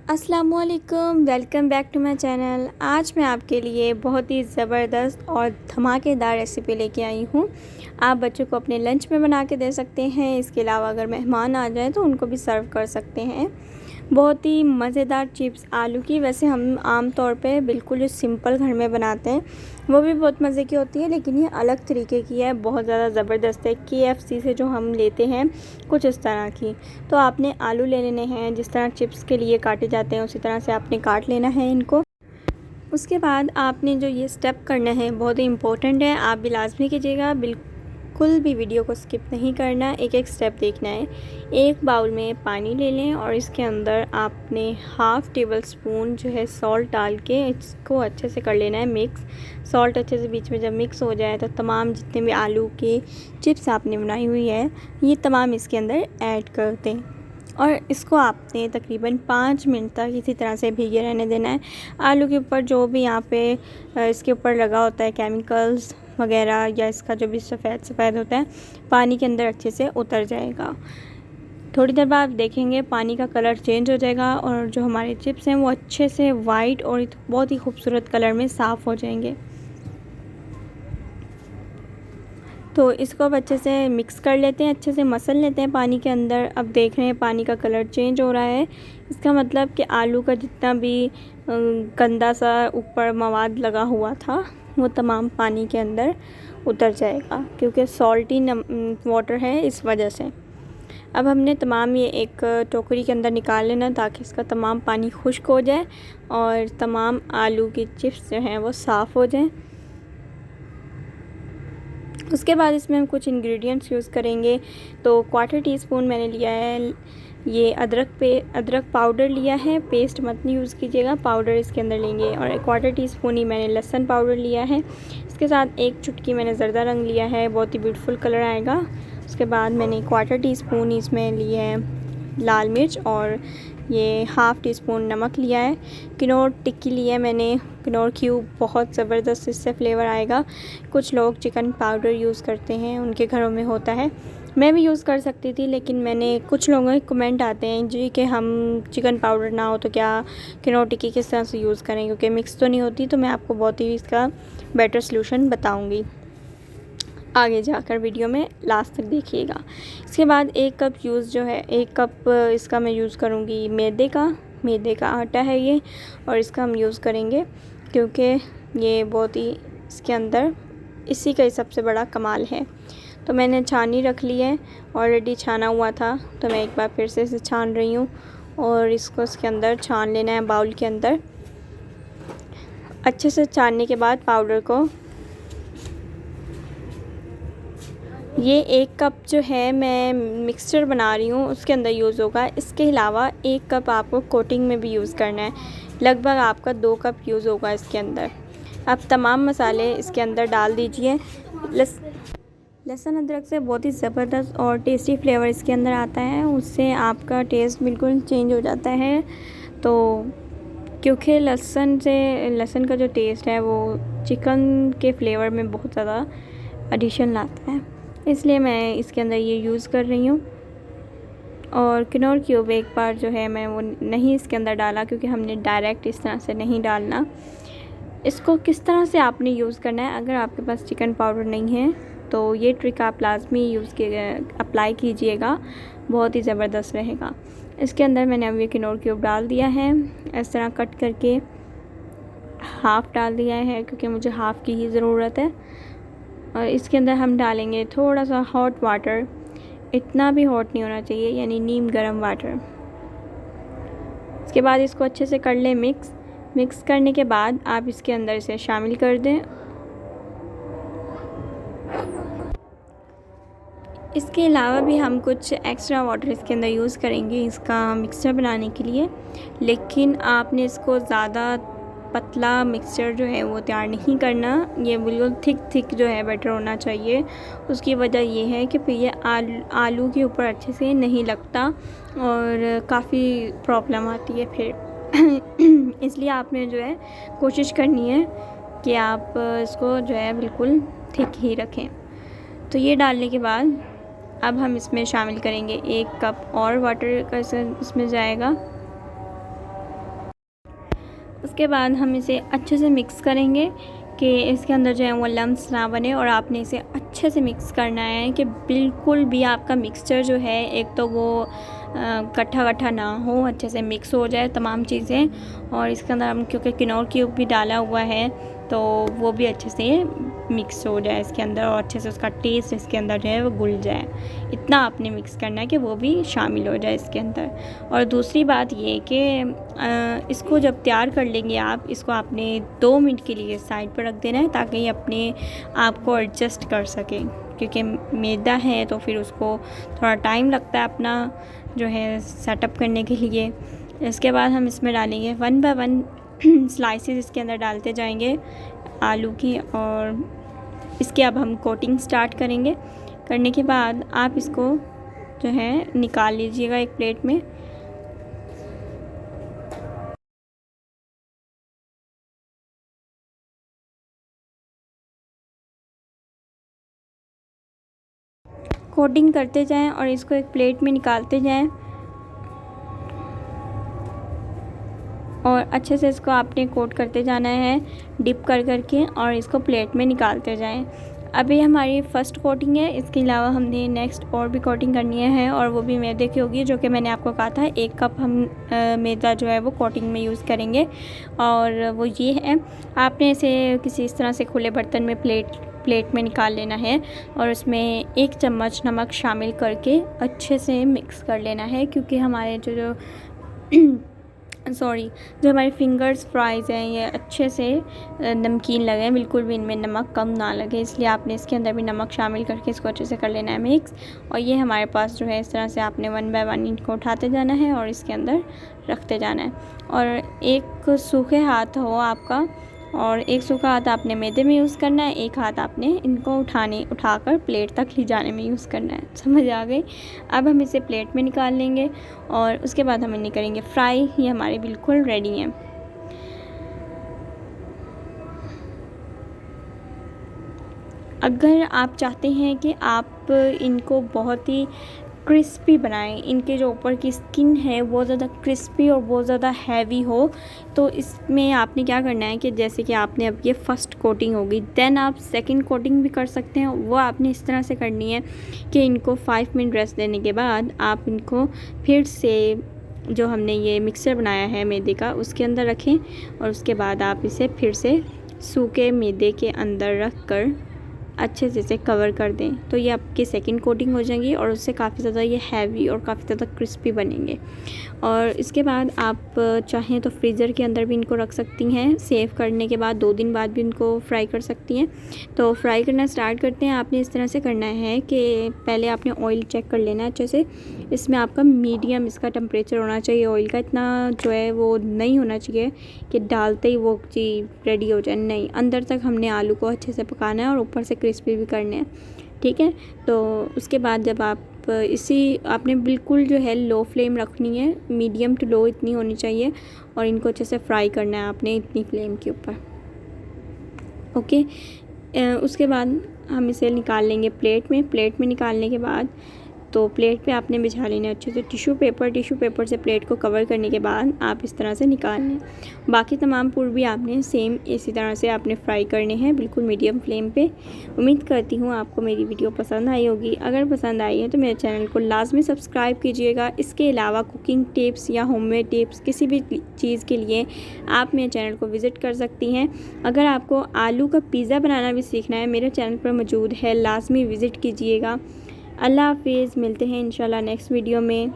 अस्सलामुअलैकुम, welcome back to my channel. आज मैं आपके लिए बहुत ही ज़बरदस्त और धमाकेदार रेसिपी लेके आई हूँ। आप बच्चों को अपने लंच में बना के दे सकते हैं। इसके अलावा अगर मेहमान आ जाए तो उनको भी सर्व कर सकते हैं। बहुत ही मज़ेदार चिप्स आलू की। वैसे हम आम तौर पे बिल्कुल जो सिंपल घर में बनाते हैं वो भी बहुत मज़े की होती है, लेकिन ये अलग तरीके की है, बहुत ज़्यादा ज़बरदस्त है। KFC से जो हम लेते हैं कुछ इस तरह की। तो आपने आलू ले लेने हैं, जिस तरह चिप्स के लिए काटे जाते हैं उसी तरह से आपने काट लेना है इनको। उसके बाद आपने जो ये स्टेप करना है बहुत ही इम्पोर्टेंट है, आप भी लाजमी कीजिएगा, बिल्कुल भी वीडियो को स्किप नहीं करना, एक एक स्टेप देखना है। एक बाउल में पानी ले लें और इसके अंदर आपने हाफ़ टेबल स्पून जो है सॉल्ट डाल के इसको अच्छे से कर लेना है मिक्स। सॉल्ट अच्छे से बीच में जब मिक्स हो जाए तो तमाम जितने भी आलू के चिप्स आपने बनाई हुई है ये तमाम इसके अंदर ऐड कर दें और इसको आपने तकरीबन 5 मिनट तक इसी तरह से भीगे रहने देना है। आलू के ऊपर जो भी यहाँ पे इसके ऊपर लगा होता है केमिकल्स वगैरह या इसका जो भी सफ़ेद होता है पानी के अंदर अच्छे से उतर जाएगा। थोड़ी देर बाद देखेंगे पानी का कलर चेंज हो जाएगा और जो हमारे चिप्स हैं वो अच्छे से वाइट और बहुत ही खूबसूरत कलर में साफ़ हो जाएंगे। तो इसको अब अच्छे से मिक्स कर लेते हैं, अच्छे से मसल लेते हैं पानी के अंदर। अब देख रहे हैं पानी का कलर चेंज हो रहा है, इसका मतलब कि आलू का जितना भी गंदा सा ऊपर मवाद लगा हुआ था वो तमाम पानी के अंदर उतर जाएगा, क्योंकि सॉल्टी वाटर है इस वजह से। अब हमने तमाम ये एक टोकरी के अंदर निकाल लेना ताकि इसका तमाम पानी खुश्क हो जाए और तमाम आलू की चिप्स जो हैं वो साफ़ हो जाएं। उसके बाद इसमें हम कुछ इंग्रेडिएंट्स यूज़ करेंगे। तो 1/4 टीस्पून मैंने लिया है ये अदरक पाउडर लिया है, पेस्ट मत नहीं यूज़ कीजिएगा, पाउडर इसके अंदर लेंगे। और 1/4 टीस्पून ही मैंने लहसुन पाउडर लिया है। इसके साथ एक चुटकी मैंने ज़र्दा रंग लिया है, बहुत ही ब्यूटीफुल कलर आएगा। उसके बाद मैंने 1/4 टीस्पून इसमें लिए है लाल मिर्च और ये हाफ़ टी स्पून नमक लिया है। किनोर टिक्की लिया है मैंने, किनोर क्यूब, बहुत ज़बरदस्त इससे फ्लेवर आएगा। कुछ लोग चिकन पाउडर यूज़ करते हैं, उनके घरों में होता है, मैं भी यूज़ कर सकती थी, लेकिन मैंने कुछ लोगों के कमेंट आते हैं जी कि हम चिकन पाउडर ना हो तो क्या किनोर टिक्की किस तरह से यूज़ करें, क्योंकि मिक्स तो नहीं होती। तो मैं आपको बहुत ही इसका बेटर सलूशन बताऊँगी आगे जाकर, वीडियो में लास्ट तक देखिएगा। इसके बाद 1 कप जो है 1 कप इसका मैं यूज़ करूँगी मैदे का आटा है ये, और इसका हम यूज़ करेंगे क्योंकि ये बहुत ही इसके अंदर इसी का ही सबसे बड़ा कमाल है। तो मैंने छानी रख ली है, ऑलरेडी छाना हुआ था, तो मैं एक बार फिर से इसे छान रही हूँ और इसको इसके अंदर छान लेना है बाउल के अंदर। अच्छे से छानने के बाद पाउडर को, ये 1 कप जो है मैं मिक्सचर बना रही हूँ उसके अंदर यूज़ होगा। इसके अलावा 1 कप आपको कोटिंग में भी यूज़ करना है, लगभग आपका 2 कप यूज़ होगा इसके अंदर। अब तमाम मसाले इसके अंदर डाल दीजिए। लहसुन अदरक से बहुत ही ज़बरदस्त और टेस्टी फ्लेवर इसके अंदर आता है, उससे आपका टेस्ट बिल्कुल चेंज हो जाता है। तो क्योंकि लहसुन का जो टेस्ट है वो चिकन के फ्लेवर में बहुत ज़्यादा एडिशन लाता है, इसलिए मैं इसके अंदर ये यूज़ कर रही हूँ। और किनोर क्यूब एक बार जो है मैं वो नहीं इसके अंदर डाला, क्योंकि हमने डायरेक्ट इस तरह से नहीं डालना। इसको किस तरह से आपने यूज़ करना है, अगर आपके पास चिकन पाउडर नहीं है तो ये ट्रिक आप लाजमी अप्लाई कीजिएगा, बहुत ही ज़बरदस्त रहेगा। इसके अंदर मैंने अब ये किनोर क्यूब डाल दिया है, इस तरह कट करके हाफ़ डाल दिया है क्योंकि मुझे हाफ़ की ही ज़रूरत है। और इसके अंदर हम डालेंगे थोड़ा सा हॉट वाटर, इतना भी हॉट नहीं होना चाहिए, यानी नीम गर्म वाटर। इसके बाद इसको अच्छे से कर लें मिक्स करने के बाद आप इसके अंदर इसे शामिल कर दें। इसके अलावा भी हम कुछ एक्स्ट्रा वाटर इसके अंदर यूज़ करेंगे इसका मिक्सचर बनाने के लिए, लेकिन आपने इसको ज़्यादा पतला मिक्सचर जो है वो तैयार नहीं करना, ये बिल्कुल थिक जो है बैटर होना चाहिए। उसकी वजह ये है कि फिर ये आलू के ऊपर अच्छे से नहीं लगता और काफ़ी प्रॉब्लम आती है फिर इसलिए आपने जो है कोशिश करनी है कि आप इसको जो है बिल्कुल थिक ही रखें। तो ये डालने के बाद अब हम इसमें शामिल करेंगे 1 कप और वाटर का इसमें जाएगा। उसके बाद हम इसे अच्छे से मिक्स करेंगे कि इसके अंदर जो है वो लम्स ना बने, और आपने इसे अच्छे से मिक्स करना है कि बिल्कुल भी आपका मिक्सचर जो है एक तो वो कट्ठा कट्ठा ना हो, अच्छे से मिक्स हो जाए तमाम चीज़ें। और इसके अंदर हम क्योंकि किनोर क्यूब भी डाला हुआ है तो वो भी अच्छे से मिक्स हो जाए इसके अंदर, और अच्छे से उसका टेस्ट इसके अंदर जो है वो घुल जाए। इतना आपने मिक्स करना है कि वो भी शामिल हो जाए इसके अंदर। और दूसरी बात ये कि इसको जब तैयार कर लेंगे आप, इसको आपने 2 मिनट के लिए साइड पर रख देना है ताकि ये अपने आप को एडजस्ट कर सके, क्योंकि मैदा है तो फिर उसको थोड़ा टाइम लगता है अपना जो है सेटअप करने के लिए। इसके बाद हम इसमें डालेंगे 1 बाय 1 स्लाइसेस इसके अंदर डालते जाएंगे आलू की, और इसके अब हम कोटिंग स्टार्ट करेंगे। करने के बाद आप इसको जो है निकाल लीजिएगा एक प्लेट में। कोटिंग करते जाएं और इसको एक प्लेट में निकालते जाएं, और अच्छे से इसको आपने कोट करते जाना है डिप कर करके, और इसको प्लेट में निकालते जाएं। अभी हमारी फ़र्स्ट कोटिंग है, इसके अलावा हमने नेक्स्ट और भी कोटिंग करनी है, और वो भी मैदे की होगी, जो कि मैंने आपको कहा था 1 कप हम मैदा जो है वो कोटिंग में यूज़ करेंगे। और वो ये है, आपने इसे किसी इस तरह से खुले बर्तन में प्लेट में निकाल लेना है, और उसमें 1 चम्मच नमक शामिल करके अच्छे से मिक्स कर लेना है, क्योंकि हमारे जो हमारे फिंगर्स फ्राइज़ हैं ये अच्छे से नमकीन लगे, बिल्कुल भी इनमें नमक कम ना लगे, इसलिए आपने इसके अंदर भी नमक शामिल करके इसको अच्छे से कर लेना है मिक्स। और ये हमारे पास जो है इस तरह से आपने 1 बाय 1 इनको उठाते जाना है और इसके अंदर रखते जाना है। और एक सूखे हाथ हो आपका, और एक सूखा हाथ आपने मैदे में यूज़ करना है, एक हाथ आपने इनको उठाकर प्लेट तक ले जाने में यूज़ करना है। समझ आ गई? अब हम इसे प्लेट में निकाल लेंगे और उसके बाद हम इन्हें करेंगे फ्राई। ये हमारे बिल्कुल रेडी हैं। अगर आप चाहते हैं कि आप इनको बहुत ही क्रिस्पी बनाएं, इनके जो ऊपर की स्किन है वो ज़्यादा क्रिस्पी और बहुत ज़्यादा हैवी हो, तो इसमें आपने क्या करना है कि जैसे कि आपने अब ये फ़र्स्ट कोटिंग होगी, देन आप सेकंड कोटिंग भी कर सकते हैं। वो आपने इस तरह से करनी है कि इनको 5 मिनट रेस्ट देने के बाद आप इनको फिर से जो हमने ये मिक्सचर बनाया है मैदे का उसके अंदर रखें, और उसके बाद आप इसे फिर से सूखे मैदे के अंदर रख कर अच्छे से इसे कवर कर दें, तो ये आपकी सेकंड कोटिंग हो जाएगी, और उससे काफ़ी ज़्यादा ये हैवी और काफ़ी ज़्यादा क्रिस्पी बनेंगे। और इसके बाद आप चाहें तो फ्रीज़र के अंदर भी इनको रख सकती हैं, सेव करने के बाद 2 दिन बाद भी इनको फ्राई कर सकती हैं। तो फ्राई करना स्टार्ट करते हैं। आपने इस तरह से करना है कि पहले आपने ऑयल चेक कर लेना है अच्छे से, इसमें आपका मीडियम इसका टेम्परेचर होना चाहिए ऑयल का, इतना जो है वो नहीं होना चाहिए कि डालते ही वो चीज़ रेडी हो जाए, नहीं, अंदर तक हमने आलू को अच्छे से पकाना है और ऊपर से क्रिस्पी भी करने हैं, ठीक है। तो उसके बाद जब आप आपने बिल्कुल जो है लो फ्लेम रखनी है, मीडियम टू लो इतनी होनी चाहिए, और इनको अच्छे से फ्राई करना है आपने इतनी फ्लेम के ऊपर, ओके। उसके बाद हम इसे निकाल लेंगे प्लेट में निकालने के बाद तो प्लेट पे आपने बिछा लेना है अच्छे से टिश्यू पेपर से प्लेट को कवर करने के बाद आप इस तरह से निकाल लें। बाकी तमाम पुर भी आपने सेम इसी तरह से आपने फ्राई करने हैं, बिल्कुल मीडियम फ्लेम पे। उम्मीद करती हूँ आपको मेरी वीडियो पसंद आई होगी। अगर पसंद आई है तो मेरे चैनल को लाजमी सब्सक्राइब कीजिएगा। इसके अलावा कुकिंग टिप्स या होममेड टिप्स किसी भी चीज़ के लिए आप मेरे चैनल को विज़िट कर सकती हैं। अगर आपको आलू का पिज़्ज़ा बनाना भी सीखना है, मेरे चैनल पर मौजूद है, लाजमी विज़िट कीजिएगा। अल्लाह हाफिज़, मिलते हैं इंशाल्लाह नेक्स्ट वीडियो में।